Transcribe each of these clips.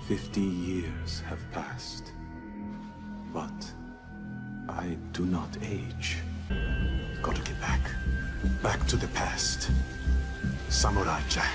50 years have passed, but I do not age. Gotta get back. Back to the past. Samurai Jack.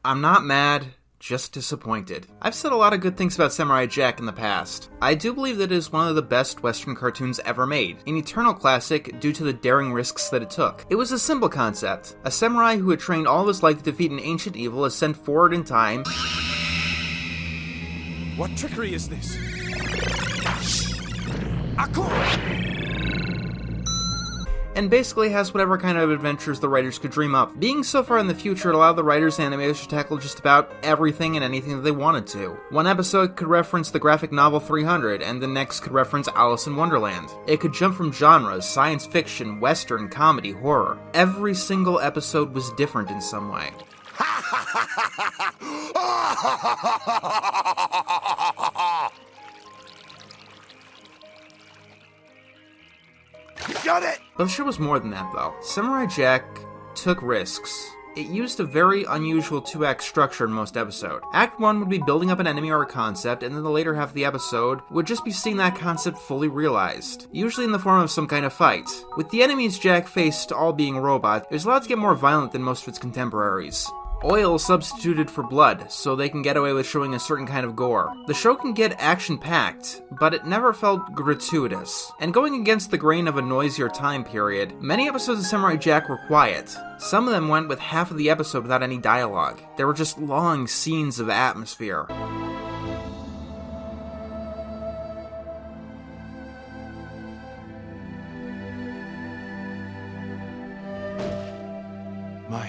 I'm not mad, just disappointed. I've said a lot of good things about Samurai Jack in the past. I do believe that it is one of the best Western cartoons ever made, an eternal classic due to the daring risks that it took. It was a simple concept. A samurai who had trained all of his life to defeat an ancient evil is sent forward in time. What trickery is this? Akon! And basically has whatever kind of adventures the writers could dream up. Being so far in the future, it allowed the writers and animators to tackle just about everything and anything that they wanted to. One episode could reference the graphic novel 300, and the next could reference Alice in Wonderland. It could jump from genres, science fiction, western, comedy, horror. Every single episode was different in some way. Got it! But the show was more than that, though. Samurai Jack took risks. It used a very unusual two-act structure in most episodes. Act 1 would be building up an enemy or a concept, and then the later half of the episode would just be seeing that concept fully realized, usually in the form of some kind of fight. With the enemies Jack faced all being robots, it was allowed to get more violent than most of its contemporaries. Oil substituted for blood, so they can get away with showing a certain kind of gore. The show can get action-packed, but it never felt gratuitous. And going against the grain of a noisier time period, many episodes of Samurai Jack were quiet. Some of them went with half of the episode without any dialogue. There were just long scenes of atmosphere. My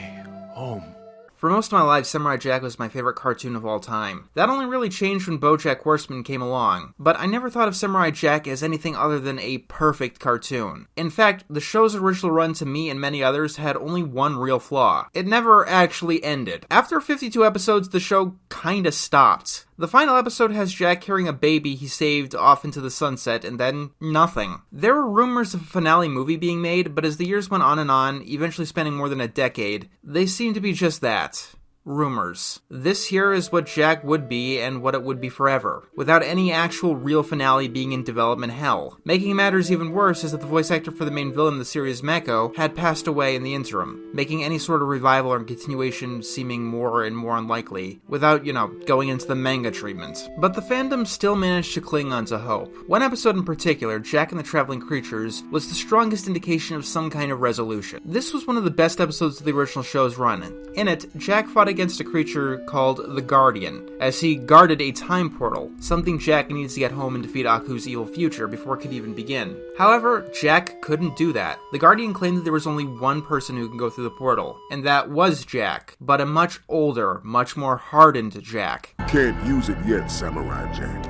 home. For most of my life, Samurai Jack was my favorite cartoon of all time. That only really changed when BoJack Horseman came along, but I never thought of Samurai Jack as anything other than a perfect cartoon. In fact, the show's original run to me and many others had only one real flaw. It never actually ended. After 52 episodes, the show kinda stopped. The final episode has Jack carrying a baby he saved off into the sunset, and then nothing. There were rumors of a finale movie being made, but as the years went on, eventually spanning more than a decade, they seemed to be just that. Rumors. This here is what Jack would be and what it would be forever, without any actual real finale being in development hell. Making matters even worse is that the voice actor for the main villain of the series, Mako, had passed away in the interim, making any sort of revival or continuation seeming more and more unlikely, without, going into the manga treatment. But the fandom still managed to cling on to hope. One episode in particular, Jack and the Traveling Creatures, was the strongest indication of some kind of resolution. This was one of the best episodes of the original show's run. In it, Jack fought against a creature called the Guardian, as he guarded a time portal, something Jack needs to get home and defeat Aku's evil future before it could even begin. However, Jack couldn't do that. The Guardian claimed that there was only one person who can go through the portal, and that was Jack, but a much older, much more hardened Jack. Can't use it yet, Samurai Jack.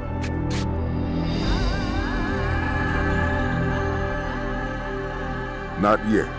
Not yet.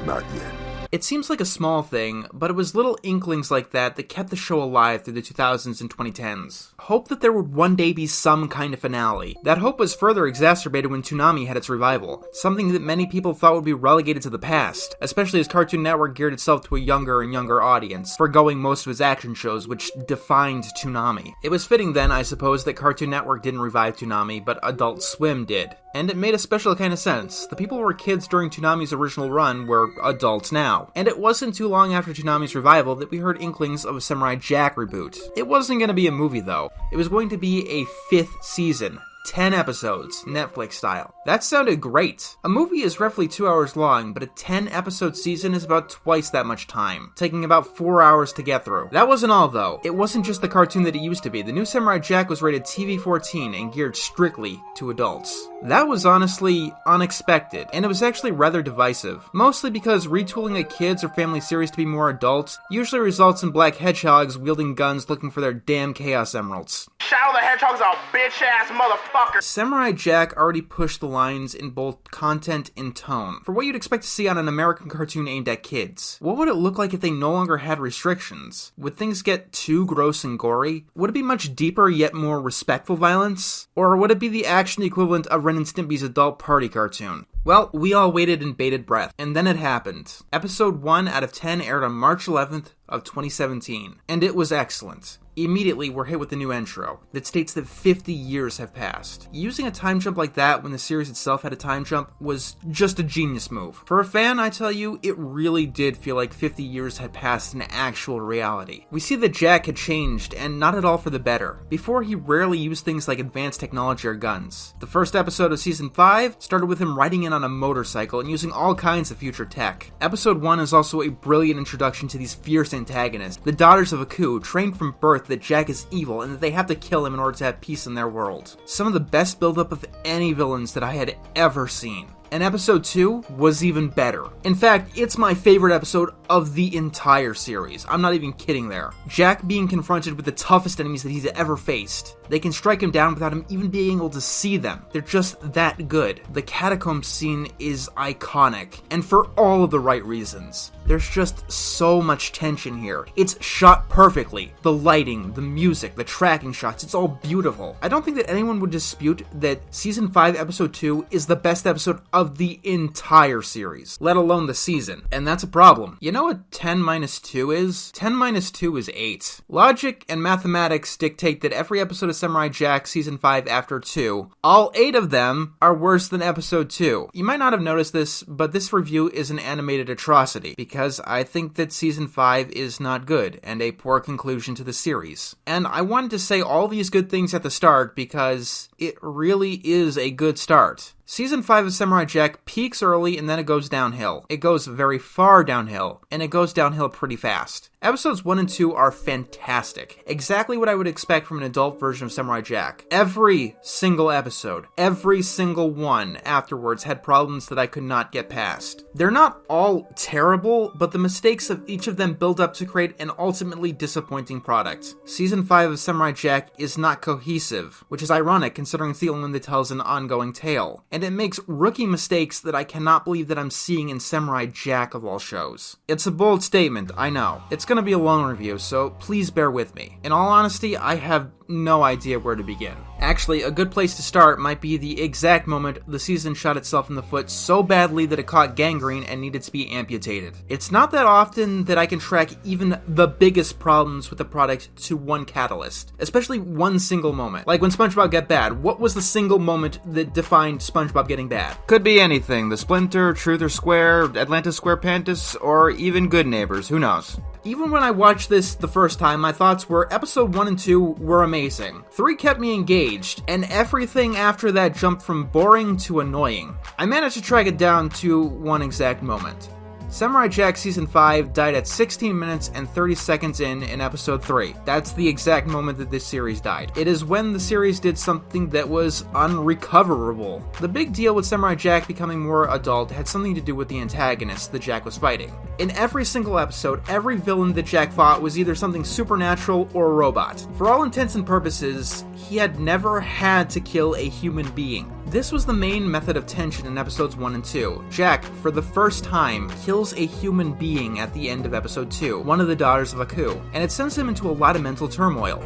Not yet. It seems like a small thing, but it was little inklings like that that kept the show alive through the 2000s and 2010s. Hope that there would one day be some kind of finale. That hope was further exacerbated when Toonami had its revival, something that many people thought would be relegated to the past, especially as Cartoon Network geared itself to a younger and younger audience, forgoing most of its action shows, which defined Toonami. It was fitting then, I suppose, that Cartoon Network didn't revive Toonami, but Adult Swim did. And it made a special kind of sense. The people who were kids during Toonami's original run were adults now. And it wasn't too long after Toonami's revival that we heard inklings of a Samurai Jack reboot. It wasn't going to be a movie though. It was going to be a 5th season. 10 episodes, Netflix style. That sounded great. A movie is roughly 2 hours long, but a 10-episode season is about twice that much time, taking about 4 hours to get through. That wasn't all, though. It wasn't just the cartoon that it used to be. The new Samurai Jack was rated TV-14 and geared strictly to adults. That was honestly unexpected, and it was actually rather divisive, mostly because retooling a kids or family series to be more adult usually results in black hedgehogs wielding guns looking for their damn Chaos Emeralds. Shadow the Hedgehog's a bitch-ass motherfucker! motherfucker! Samurai Jack already pushed the lines in both content and tone for what you'd expect to see on an American cartoon aimed at kids. What would it look like if they no longer had restrictions? Would things get too gross and gory? Would it be much deeper yet more respectful violence? Or would it be the action equivalent of Ren and Stimpy's adult party cartoon? Well, we all waited in bated breath, and then it happened. Episode 1 out of 10 aired on March 11th of 2017, and it was excellent. Immediately, we're hit with the new intro that states that 50 years have passed. Using a time jump like that when the series itself had a time jump was just a genius move. For a fan, I tell you, it really did feel like 50 years had passed in actual reality. We see that Jack had changed, and not at all for the better. Before, he rarely used things like advanced technology or guns. The first episode of Season 5 started with him riding in on a motorcycle and using all kinds of future tech. Episode 1 is also a brilliant introduction to these fierce antagonists, the Daughters of Aku, trained from birth that Jack is evil and that they have to kill him in order to have peace in their world. Some of the best buildup of any villains that I had ever seen. And episode 2 was even better. In fact, it's my favorite episode of the entire series. I'm not even kidding there. Jack being confronted with the toughest enemies that he's ever faced. They can strike him down without him even being able to see them. They're just that good. The catacomb scene is iconic, and for all of the right reasons. There's just so much tension here. It's shot perfectly. The lighting, the music, the tracking shots, it's all beautiful. I don't think that anyone would dispute that Season 5 Episode 2 is the best episode of the entire series, let alone the season, and that's a problem. You know what 10 minus 2 is? 10 minus 2 is 8. Logic and mathematics dictate that every episode of Samurai Jack Season 5 after 2, all 8 of them are worse than Episode 2. You might not have noticed this, but this review is an animated atrocity, because I think that Season 5 is not good, and a poor conclusion to the series. And I wanted to say all these good things at the start because it really is a good start. Season 5 of Samurai Jack peaks early and then it goes downhill. It goes very far downhill, and it goes downhill pretty fast. Episodes 1 and 2 are fantastic. Exactly what I would expect from an adult version of Samurai Jack. Every single episode, every single one afterwards had problems that I could not get past. They're not all terrible, but the mistakes of each of them build up to create an ultimately disappointing product. Season 5 of Samurai Jack is not cohesive, which is ironic considering it's the only one that tells an ongoing tale. And it makes rookie mistakes that I cannot believe that I'm seeing in Samurai Jack of all shows. It's a bold statement, I know. It's gonna be a long review, so please bear with me. In all honesty, I have no idea where to begin. Actually, a good place to start might be the exact moment the season shot itself in the foot so badly that it caught gangrene and needed to be amputated. It's not that often that I can track even the biggest problems with the product to one catalyst, especially one single moment. Like when SpongeBob got bad, what was the single moment that defined SpongeBob getting bad? Could be anything. The Splinter, Truth or Square, Atlantis Square Pantis, or even Good Neighbors, who knows? Even when I watched this the first time, my thoughts were Episode 1 and 2 were amazing. 3 kept me engaged, and everything after that jumped from boring to annoying. I managed to track it down to one exact moment. Samurai Jack Season 5 died at 16 minutes and 30 seconds in Episode 3. That's the exact moment that this series died. It is when the series did something that was unrecoverable. The big deal with Samurai Jack becoming more adult had something to do with the antagonist that Jack was fighting. In every single episode, every villain that Jack fought was either something supernatural or a robot. For all intents and purposes, he had never had to kill a human being. This was the main method of tension in Episodes 1 and 2. Jack, for the first time, kills a human being at the end of Episode 2, one of the Daughters of Aku, and it sends him into a lot of mental turmoil.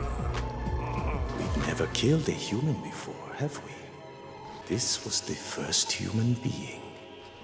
We've never killed a human before, have we? This was the first human being.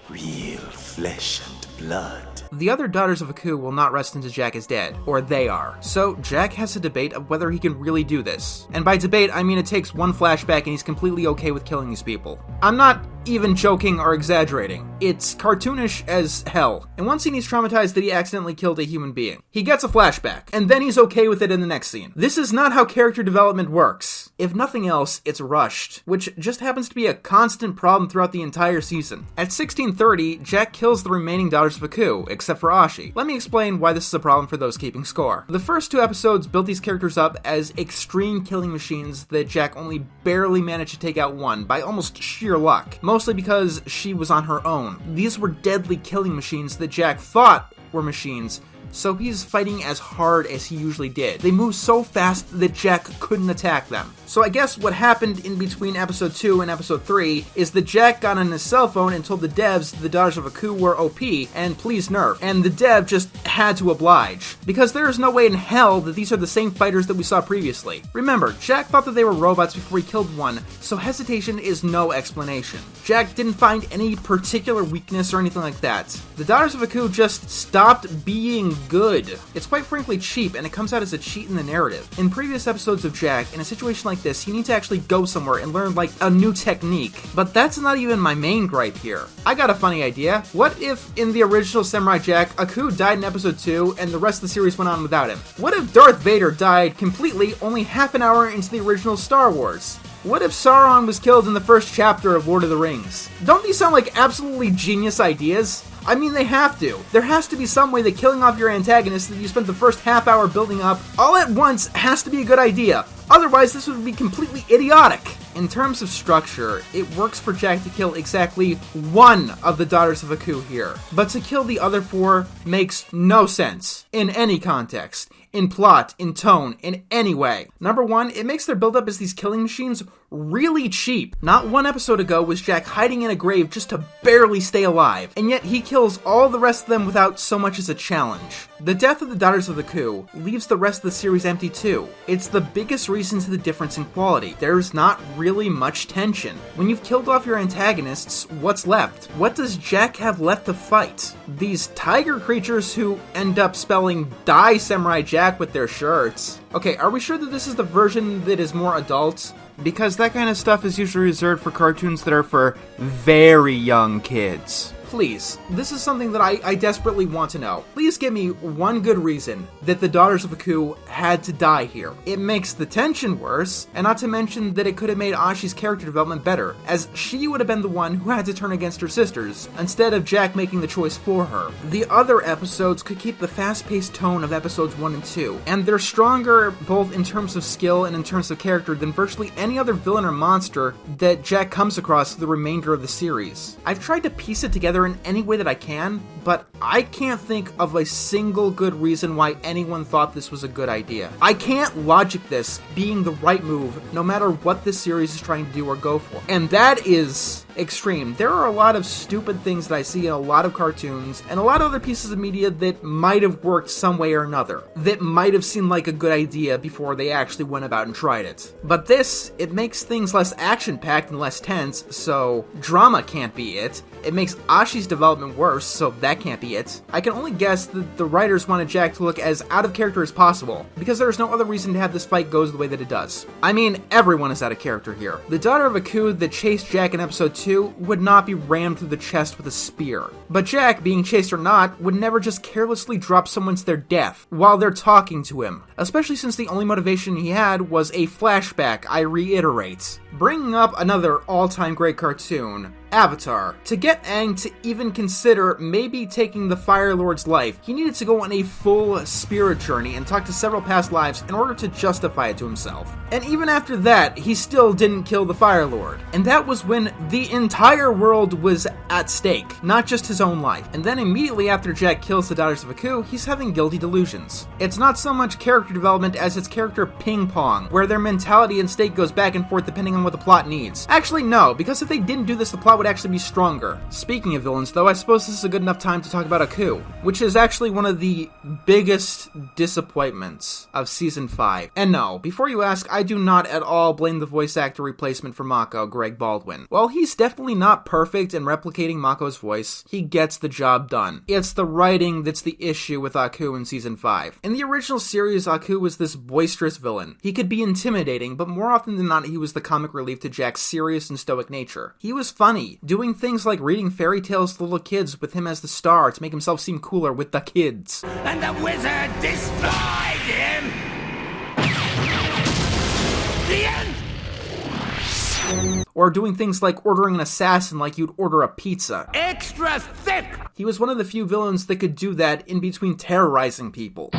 Real flesh and blood. The other Daughters of Aku will not rest until Jack is dead, or they are. So Jack has a debate of whether he can really do this. And by debate, I mean it takes one flashback and he's completely okay with killing these people. I'm not even joking or exaggerating. It's cartoonish as hell. In one scene he's traumatized that he accidentally killed a human being. He gets a flashback, and then he's okay with it in the next scene. This is not how character development works. If nothing else, it's rushed, which just happens to be a constant problem throughout the entire season. At 16:30, Jack kills the remaining Daughters of Aku, except for Ashi. Let me explain why this is a problem for those keeping score. The first 2 episodes built these characters up as extreme killing machines that Jack only barely managed to take out one by almost sheer luck, mostly because she was on her own. These were deadly killing machines that Jack thought were machines, so he's fighting as hard as he usually did. They move so fast that Jack couldn't attack them. So I guess what happened in between episode 2 and episode 3 is that Jack got on his cell phone and told the devs the Daughters of Aku were OP and please nerf, and the dev just had to oblige, because there is no way in hell that these are the same fighters that we saw previously. Remember, Jack thought that they were robots before he killed one, so hesitation is no explanation. Jack didn't find any particular weakness or anything like that. The Daughters of Aku just stopped being good. It's quite frankly cheap, and it comes out as a cheat in the narrative. In previous episodes of Jack, in a situation like this, you need to actually go somewhere and learn like a new technique. But that's not even my main gripe here. I got a funny idea. What if in the original Samurai Jack, Aku died in episode 2 and the rest of the series went on without him? What if Darth Vader died completely only half an hour into the original Star Wars? What if Sauron was killed in the first chapter of Lord of the Rings? Don't these sound like absolutely genius ideas? I mean, they have to. There has to be some way that killing off your antagonist that you spent the first half hour building up all at once has to be a good idea. Otherwise, this would be completely idiotic. In terms of structure, it works for Jack to kill exactly one of the Daughters of Aku here, but to kill the other 4 makes no sense in any context. In plot, in tone, in any way. Number 1, it makes their build-up as these killing machines really cheap. Not one episode ago was Jack hiding in a grave just to barely stay alive, and yet he kills all the rest of them without so much as a challenge. The death of the Daughters of Aku leaves the rest of the series empty too. It's the biggest reason to the difference in quality. There's not really much tension. When you've killed off your antagonists, what's left? What does Jack have left to fight? These tiger creatures who end up spelling Die Samurai Jack with their shirts. Okay, are we sure that this is the version that is more adult? Because that kind of stuff is usually reserved for cartoons that are for very young kids. Please, this is something that I desperately want to know. Please give me one good reason that the Daughters of Aku had to die here. It makes the tension worse, and not to mention that it could have made Ashi's character development better, as she would have been the one who had to turn against her sisters, instead of Jack making the choice for her. The other episodes could keep the fast-paced tone of episodes 1 and 2, and they're stronger both in terms of skill and in terms of character than virtually any other villain or monster that Jack comes across for the remainder of the series. I've tried to piece it together in any way that I can, but I can't think of a single good reason why anyone thought this was a good idea. I can't logic this being the right move, no matter what this series is trying to do or go for. And that is extreme. There are a lot of stupid things that I see in a lot of cartoons and a lot of other pieces of media that might have worked some way or another, that might have seemed like a good idea before they actually went about and tried it. But this, it makes things less action-packed and less tense, so drama can't be it. It makes Ashi's development worse, so that can't be it. I can only guess that the writers wanted Jack to look as out of character as possible, because there is no other reason to have this fight go the way that it does. I mean, everyone is out of character here. The Daughter of Aku that chased Jack in episode 2 would not be rammed through the chest with a spear. But Jack, being chased or not, would never just carelessly drop someone to their death while they're talking to him, especially since the only motivation he had was a flashback, I reiterate. Bringing up another all-time great cartoon, Avatar. To get Aang to even consider maybe taking the Fire Lord's life, he needed to go on a full spirit journey and talk to several past lives in order to justify it to himself. And even after that, he still didn't kill the Fire Lord. And that was when the entire world was at stake, not just his own life. And then immediately after Jack kills the Daughters of Aku, he's having guilty delusions. It's not so much character development as it's character ping pong, where their mentality and state goes back and forth depending on what the plot needs. Actually, no, because if they didn't do this, the plot would actually be stronger. Speaking of villains, though, I suppose this is a good enough time to talk about Aku, which is actually one of the biggest disappointments of Season 5. And no, before you ask, I do not at all blame the voice actor replacement for Mako, Greg Baldwin. While he's definitely not perfect in replicating Mako's voice, he gets the job done. It's the writing that's the issue with Aku in Season 5. In the original series, Aku was this boisterous villain. He could be intimidating, but more often than not, he was the comic relief to Jack's serious and stoic nature. He was funny, doing things like reading fairy tales to little kids with him as the star to make himself seem cooler with the kids. And the wizard destroyed him! The end! Or doing things like ordering an assassin like you'd order a pizza. Extra thick! He was one of the few villains that could do that in between terrorizing people.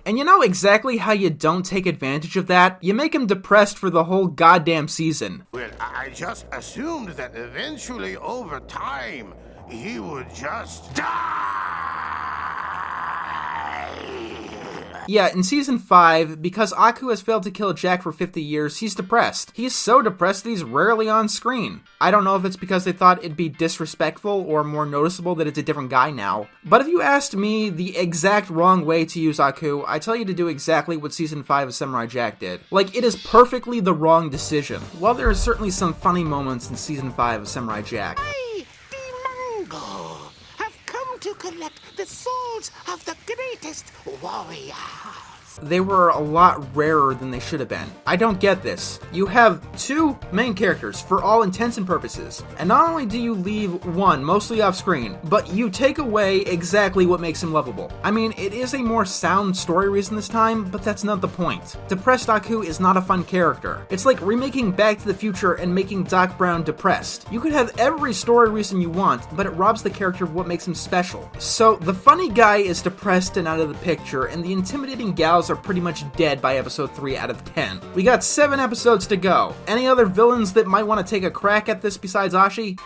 And you know exactly how you don't take advantage of that? You make him depressed for the whole goddamn season. Well, I just assumed that eventually, over time, he would just die. Yeah, in Season 5, because Aku has failed to kill Jack for 50 years, he's depressed. He's so depressed that he's rarely on screen. I don't know if it's because they thought it'd be disrespectful or more noticeable that it's a different guy now. But if you asked me the exact wrong way to use Aku, I tell you to do exactly what Season 5 of Samurai Jack did. Like, it is perfectly the wrong decision. While there are certainly some funny moments in Season 5 of Samurai Jack, I, the Mongol, have come to collect the souls of the greatest warriors. they were a lot rarer than they should have been. I don't get this. You have two main characters for all intents and purposes, and not only do you leave one mostly off screen, but you take away exactly what makes him lovable. I mean, it is a more sound story reason this time, but that's not the point. Depressed Aku is not a fun character. It's like remaking Back to the Future and making Doc Brown depressed. You could have every story reason you want, but it robs the character of what makes him special. So the funny guy is depressed and out of the picture, and the intimidating gals are pretty much dead by episode 3 out of 10. We got 7 episodes to go. Any other villains that might want to take a crack at this besides Ashi?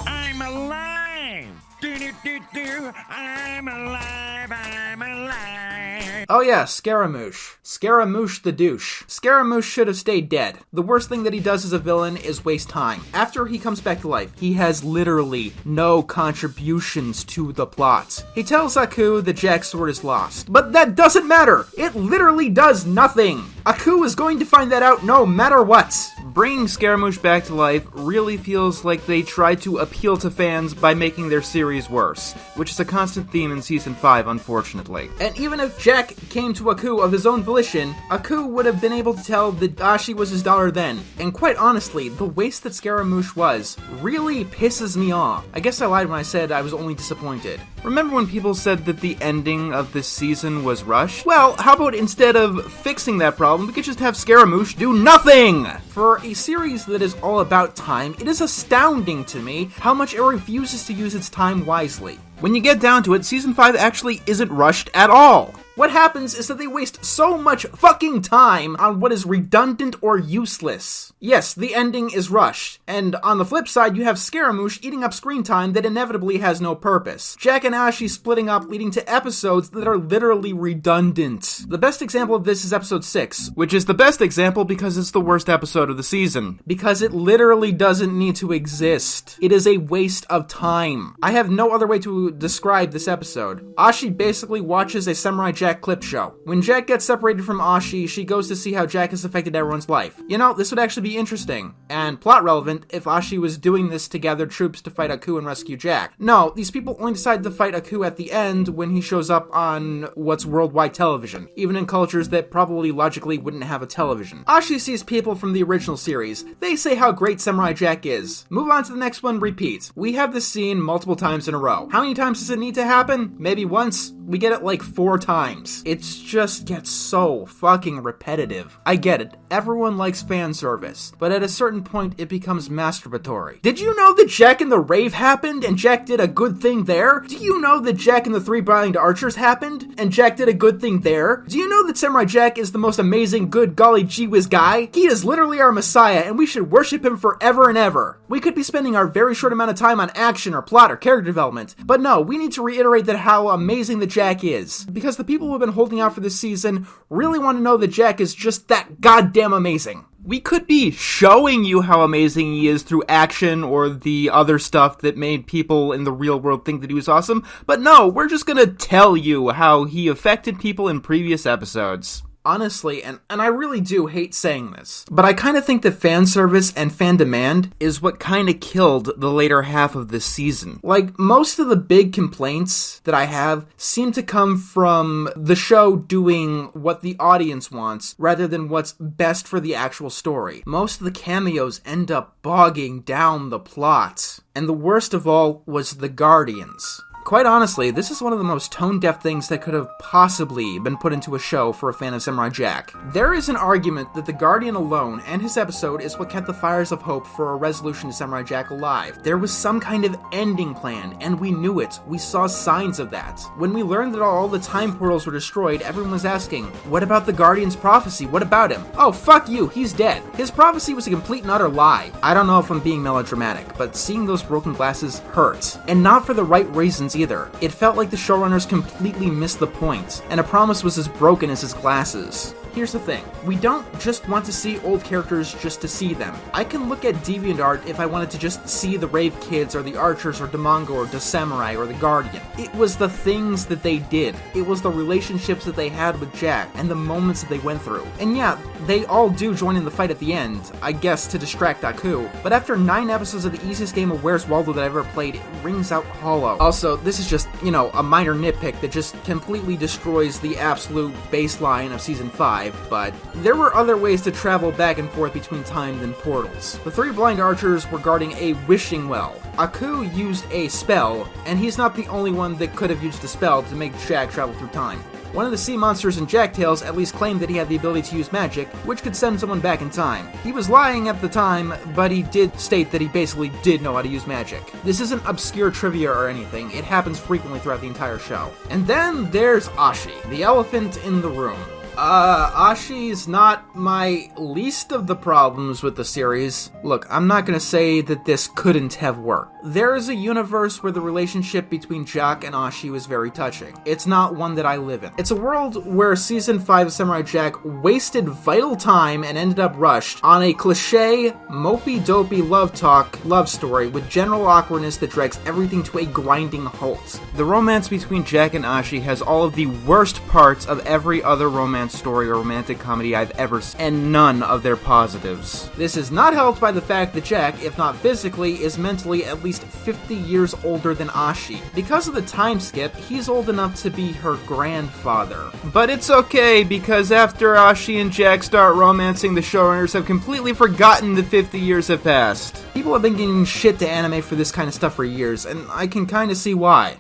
I'm alive! Do-do-do-do! I'm alive! I'm alive! Oh yeah, Scaramouche. Scaramouche the douche. Scaramouche should have stayed dead. The worst thing that he does as a villain is waste time. After he comes back to life, he has literally no contributions to the plot. He tells Aku that Jack's sword is lost. But that doesn't matter! It literally does nothing! Aku is going to find that out no matter what! Bringing Scaramouche back to life really feels like they tried to appeal to fans by making their series worse, which is a constant theme in Season 5, unfortunately. And even if Jack came to Aku of his own volition, Aku would have been able to tell that Ashi was his daughter then. And quite honestly, the waste that Scaramouche was really pisses me off. I guess I lied when I said I was only disappointed. Remember when people said that the ending of this season was rushed? Well, how about instead of fixing that problem, we could just have Scaramouche do nothing! For a series that is all about time, it is astounding to me how much it refuses to use its time wisely. When you get down to it, Season 5 actually isn't rushed at all. What happens is that they waste so much fucking time on what is redundant or useless. Yes, the ending is rushed, and on the flip side, you have Scaramouche eating up screen time that inevitably has no purpose. Jack and Ashi splitting up, leading to episodes that are literally redundant. The best example of this is episode 6, which is the best example because it's the worst episode of the season. Because it literally doesn't need to exist. It is a waste of time. I have no other way to describe this episode. Ashi basically watches a Samurai Jack clip show. When Jack gets separated from Ashi, she goes to see how Jack has affected everyone's life. You know, this would actually be interesting, and plot relevant if Ashi was doing this to gather troops to fight Aku and rescue Jack. No, these people only decide to fight Aku at the end when he shows up on what's worldwide television, even in cultures that probably logically wouldn't have a television. Ashi sees people from the original series. They say how great Samurai Jack is. Move on to the next one, repeat. We have this scene multiple times in a row. How many times does it need to happen? Maybe once? We get it like 4 times. It just gets so fucking repetitive. I get it. Everyone likes fan service, but at a certain point it becomes masturbatory. Did you know that Jack and the Rave happened and Jack did a good thing there? Do you know that Jack and the 3 Blind Archers happened and Jack did a good thing there? Do you know that Samurai Jack is the most amazing good golly gee whiz guy? He is literally our messiah and we should worship him forever and ever. We could be spending our very short amount of time on action or plot or character development, but no, we need to reiterate that how amazing that Jack is, because the people who have been holding out for this season really want to know that Jack is just that goddamn amazing. We could be showing you how amazing he is through action or the other stuff that made people in the real world think that he was awesome, but no, we're just gonna tell you how he affected people in previous episodes. Honestly, and I really do hate saying this, but I kind of think that fan service and fan demand is what kind of killed the later half of this season. Like, most of the big complaints that I have seem to come from the show doing what the audience wants rather than what's best for the actual story. Most of the cameos end up bogging down the plot. And the worst of all was the Guardians. Quite honestly, this is one of the most tone-deaf things that could have possibly been put into a show for a fan of Samurai Jack. There is an argument that the Guardian alone and his episode is what kept the fires of hope for a resolution to Samurai Jack alive. There was some kind of ending plan, and we knew it. We saw signs of that. When we learned that all the time portals were destroyed, everyone was asking, what about the Guardian's prophecy? What about him? Oh, fuck you, he's dead. His prophecy was a complete and utter lie. I don't know if I'm being melodramatic, but seeing those broken glasses hurt. And not for the right reasons either. It felt like the showrunners completely missed the point, and a promise was as broken as his glasses. Here's the thing, we don't just want to see old characters just to see them. I can look at DeviantArt if I wanted to just see the Rave Kids or the Archers or Demongo or the Samurai or the Guardian. It was the things that they did. It was the relationships that they had with Jack and the moments that they went through. And yeah, they all do join in the fight at the end, I guess to distract Aku, but after 9 episodes of the easiest game of Where's Waldo that I've ever played, it rings out hollow. Also, this is just, a minor nitpick that just completely destroys the absolute baseline of Season 5. But there were other ways to travel back and forth between time than portals. The 3 blind archers were guarding a wishing well. Aku used a spell, and he's not the only one that could have used a spell to make Jack travel through time. One of the sea monsters in Jack Tales at least claimed that he had the ability to use magic, which could send someone back in time. He was lying at the time, but he did state that he basically did know how to use magic. This isn't obscure trivia or anything, it happens frequently throughout the entire show. And then there's Ashi, the elephant in the room. Ashi's not my least of the problems with the series. Look, I'm not gonna say that this couldn't have worked. There is a universe where the relationship between Jack and Ashi was very touching. It's not one that I live in. It's a world where Season 5 of Samurai Jack wasted vital time and ended up rushed on a cliche, mopey-dopey love story with general awkwardness that drags everything to a grinding halt. The romance between Jack and Ashi has all of the worst parts of every other romance story or romantic comedy I've ever seen, and none of their positives. This is not helped by the fact that Jack, if not physically, is mentally at least 50 years older than Ashi. Because of the time skip, he's old enough to be her grandfather. But it's okay, because after Ashi and Jack start romancing, the showrunners have completely forgotten that 50 years have passed. People have been getting shit to anime for this kind of stuff for years, and I can kinda see why.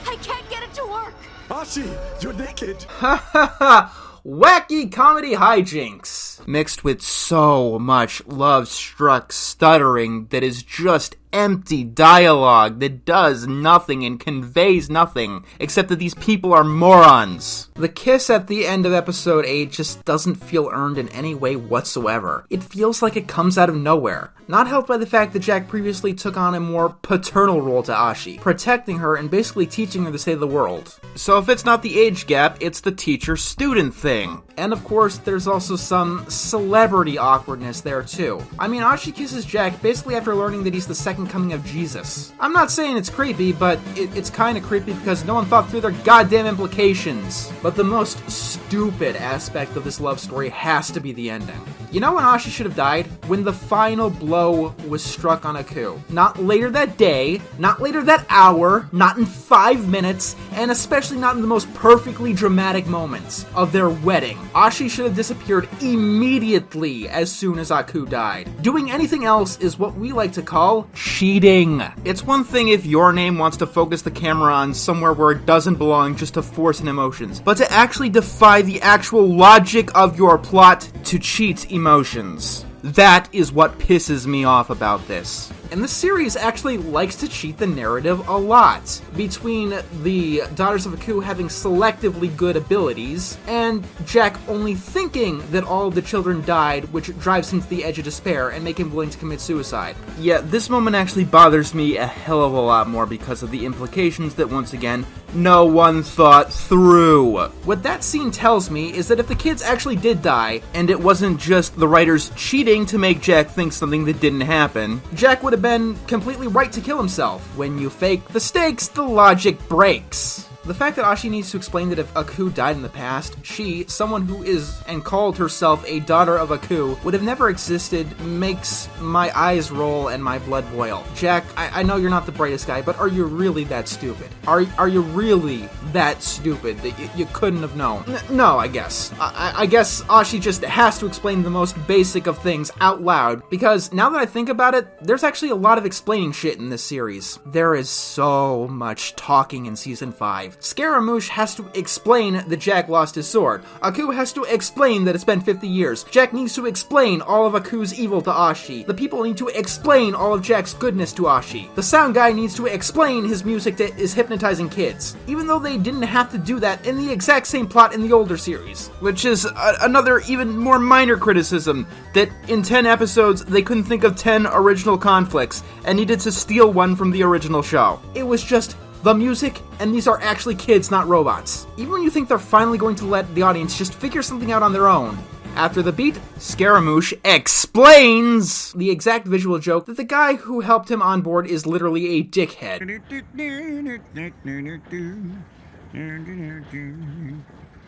I can't get it to work! Ashi, you're naked! Ha ha ha! Wacky comedy hijinks, mixed with so much love-struck stuttering that is just empty dialogue that does nothing and conveys nothing, except that these people are morons. The kiss at the end of episode 8 just doesn't feel earned in any way whatsoever. It feels like it comes out of nowhere. Not helped by the fact that Jack previously took on a more paternal role to Ashi, protecting her and basically teaching her the state of the world. So if it's not the age gap, it's the teacher-student thing. And of course, there's also some celebrity awkwardness there too. I mean, Ashi kisses Jack basically after learning that he's the second coming of Jesus. I'm not saying it's creepy, but it's kind of creepy because no one thought through their goddamn implications. But the most stupid aspect of this love story has to be the ending. You know when Ashi should have died? When the final blow was struck on Aku. Not later that day, not later that hour, not in 5 minutes, and especially not in the most perfectly dramatic moments of their wedding. Ashi should have disappeared immediately as soon as Aku died. Doing anything else is what we like to call cheating. It's one thing if Your Name wants to focus the camera on somewhere where it doesn't belong just to force in emotions, but to actually defy the actual logic of your plot to cheat emotions. That is what pisses me off about this. And the series actually likes to cheat the narrative a lot, between the Daughters of Aku having selectively good abilities, and Jack only thinking that all of the children died, which drives him to the edge of despair and make him willing to commit suicide. Yeah, this moment actually bothers me a hell of a lot more because of the implications that, once again, no one thought through. What that scene tells me is that if the kids actually did die, and it wasn't just the writers cheating to make Jack think something that didn't happen, Jack would have been completely right to kill himself. When you fake the stakes, the logic breaks. The fact that Ashi needs to explain that if Aku died in the past, she, someone who is and called herself a daughter of Aku, would have never existed makes my eyes roll and my blood boil. Jack, I know you're not the brightest guy, but are you really that stupid? Are you really that stupid that you couldn't have known? No, I guess. I guess Ashi just has to explain the most basic of things out loud, because now that I think about it, there's actually a lot of explaining shit in this series. There is so much talking in Season 5. Scaramouche has to explain that Jack lost his sword. Aku has to explain that it's been 50 years. Jack needs to explain all of Aku's evil to Ashi. The people need to explain all of Jack's goodness to Ashi. The sound guy needs to explain his music that is hypnotizing kids, even though they didn't have to do that in the exact same plot in the older series, which is another even more minor criticism, that in 10 episodes they couldn't think of 10 original conflicts and needed to steal one from the original show. It was just the music, and these are actually kids, not robots. Even when you think they're finally going to let the audience just figure something out on their own, after the beat, Scaramouche explains the exact visual joke that the guy who helped him on board is literally a dickhead.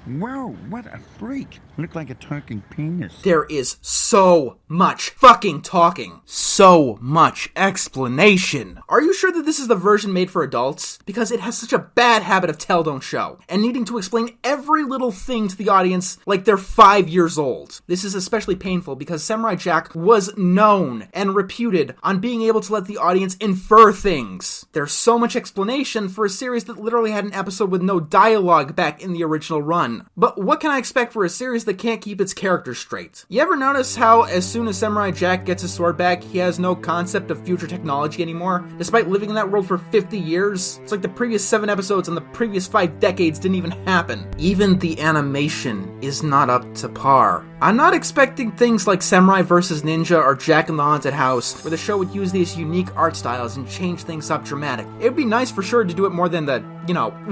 Whoa, what a freak. Looked like a talking penis. There is so much fucking talking. So much explanation. Are you sure that this is the version made for adults? Because it has such a bad habit of tell don't show, and needing to explain every little thing to the audience like they're 5 years old. This is especially painful because Samurai Jack was known and reputed on being able to let the audience infer things. There's so much explanation for a series that literally had an episode with no dialogue back in the original run. But what can I expect for a series that can't keep its characters straight? You ever notice how as soon as Samurai Jack gets his sword back, he has no concept of future technology anymore, despite living in that world for 50 years? It's like the previous 7 episodes and the previous 5 decades didn't even happen. Even the animation is not up to par. I'm not expecting things like Samurai vs. Ninja or Jack in the Haunted House, where the show would use these unique art styles and change things up dramatic. It would be nice for sure to do it more than the,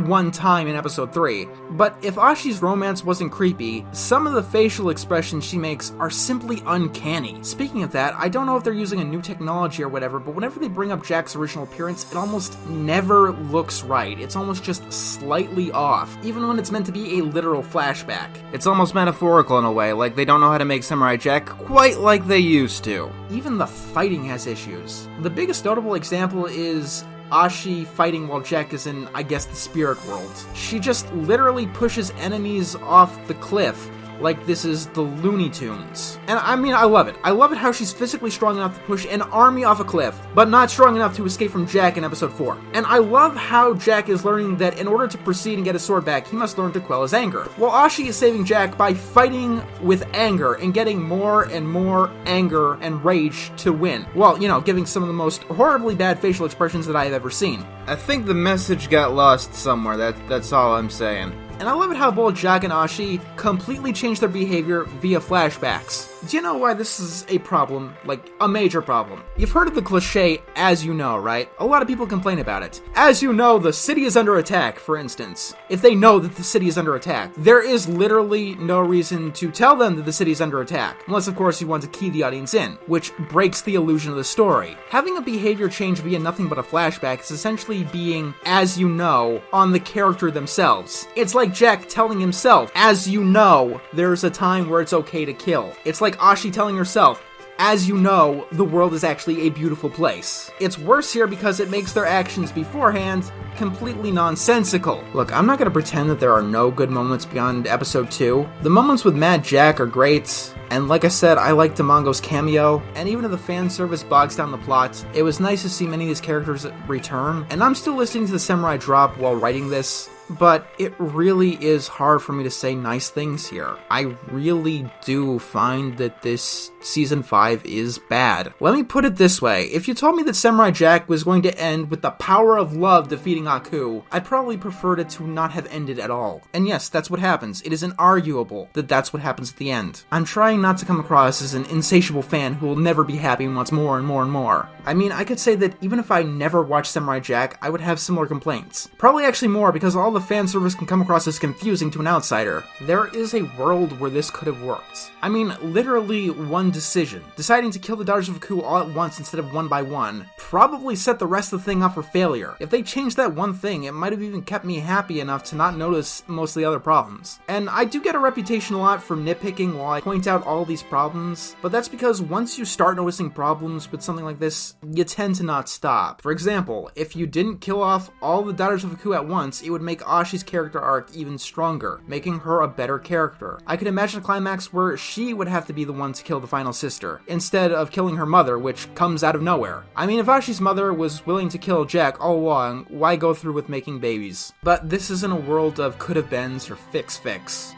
one time in episode 3. But if Ashi's romance wasn't creepy, some of the facial expressions she makes are simply uncanny. Speaking of that, I don't know if they're using a new technology or whatever, but whenever they bring up Jack's original appearance, it almost never looks right. It's almost just slightly off, even when it's meant to be a literal flashback. It's almost metaphorical in a way, like they don't know how to make Samurai Jack quite like they used to. Even the fighting has issues. The biggest notable example is Ashi fighting while Jack is in, I guess, the spirit world. She just literally pushes enemies off the cliff like this is the Looney Tunes. And I mean, I love it. I love it how she's physically strong enough to push an army off a cliff, but not strong enough to escape from Jack in episode 4. And I love how Jack is learning that in order to proceed and get his sword back, he must learn to quell his anger. While Ashi is saving Jack by fighting with anger and getting more and more anger and rage to win. Well, giving some of the most horribly bad facial expressions that I have ever seen. I think the message got lost somewhere, that's all I'm saying. And I love it how both Jack and Ashi completely change their behavior via flashbacks. Do you know why this is a problem? Like, a major problem. You've heard of the cliche, as you know, right? A lot of people complain about it. As you know, the city is under attack, for instance. If they know that the city is under attack, there is literally no reason to tell them that the city is under attack. Unless, of course, you want to key the audience in, which breaks the illusion of the story. Having a behavior change via nothing but a flashback is essentially being, as you know, on the character themselves. It's like Jack telling himself, as you know, there's a time where it's okay to kill. It's like Ashi telling herself, as you know, the world is actually a beautiful place. It's worse here because it makes their actions beforehand completely nonsensical. Look, I'm not going to pretend that there are no good moments beyond episode 2. The moments with Mad Jack are great, and like I said, I liked Damongo's cameo, and even if the fan service bogs down the plot, it was nice to see many of these characters return, and I'm still listening to the Samurai drop while writing this, but it really is hard for me to say nice things here. I really do find that this Season 5 is bad. Let me put it this way, if you told me that Samurai Jack was going to end with the power of love defeating Aku, I'd probably prefer it to not have ended at all. And yes, that's what happens. It is inarguable that that's what happens at the end. I'm trying not to come across as an insatiable fan who will never be happy and wants more and more and more. I mean, I could say that even if I never watched Samurai Jack, I would have similar complaints. Probably actually more, because all the the fan service can come across as confusing to an outsider, there is a world where this could have worked. I mean, literally one decision, deciding to kill the daughters of Aku all at once instead of one by one, probably set the rest of the thing up for failure. If they changed that one thing, it might have even kept me happy enough to not notice most of the other problems. And I do get a reputation a lot for nitpicking while I point out all these problems, but that's because once you start noticing problems with something like this, you tend to not stop. For example, if you didn't kill off all the daughters of Aku at once, it would make Ashi's character arc even stronger, making her a better character. I could imagine a climax where she would have to be the one to kill the final sister, instead of killing her mother, which comes out of nowhere. I mean, if Ashi's mother was willing to kill Jack all along, why go through with making babies? But this isn't a world of could-have-beens or fix.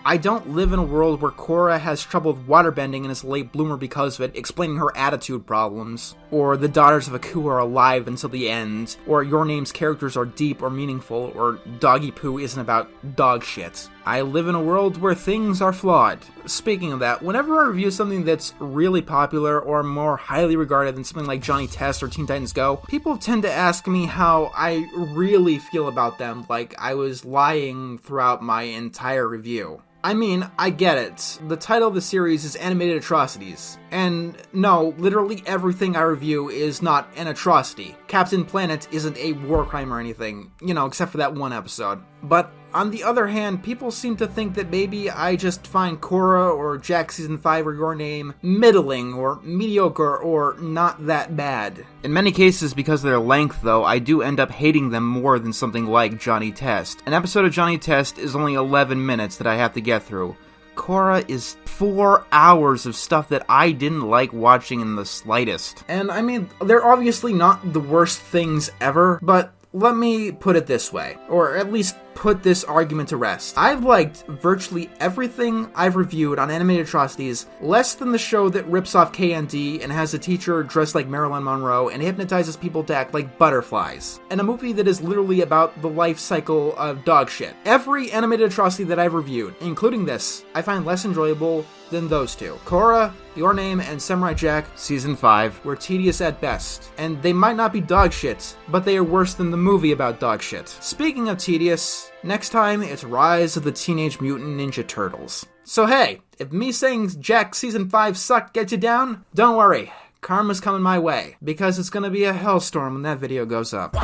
I don't live in a world where Korra has trouble with waterbending and is a late bloomer because of it, explaining her attitude problems, or the daughters of Aku are alive until the end, or Your Name's characters are deep or meaningful, or Doggy Poo isn't about dog shit. I live in a world where things are flawed. Speaking of that, whenever I review something that's really popular or more highly regarded than something like Johnny Test or Teen Titans Go, people tend to ask me how I really feel about them, like I was lying throughout my entire review. I mean, I get it. The title of the series is Animated Atrocities. And no, literally everything I review is not an atrocity. Captain Planet isn't a war crime or anything, except for that one episode. But on the other hand, people seem to think that maybe I just find Korra or Jack Season 5 or Your Name middling or mediocre or not that bad. In many cases, because of their length though, I do end up hating them more than something like Johnny Test. An episode of Johnny Test is only 11 minutes that I have to get through. Korra is 4 hours of stuff that I didn't like watching in the slightest. And I mean, they're obviously not the worst things ever, but let me put it this way, or at least put this argument to rest. I've liked virtually everything I've reviewed on Animated Atrocities less than the show that rips off KND and has a teacher dressed like Marilyn Monroe and hypnotizes people to act like butterflies, and a movie that is literally about the life cycle of dog shit. Every Animated Atrocity that I've reviewed, including this, I find less enjoyable than those two. Korra, Your Name, and Samurai Jack Season 5 were tedious at best, and they might not be dog shit, but they are worse than the movie about dog shit. Speaking of tedious, next time it's Rise of the Teenage Mutant Ninja Turtles. So hey, if me saying Jack Season 5 sucked gets you down, don't worry, karma's coming my way, because it's gonna be a hellstorm when that video goes up.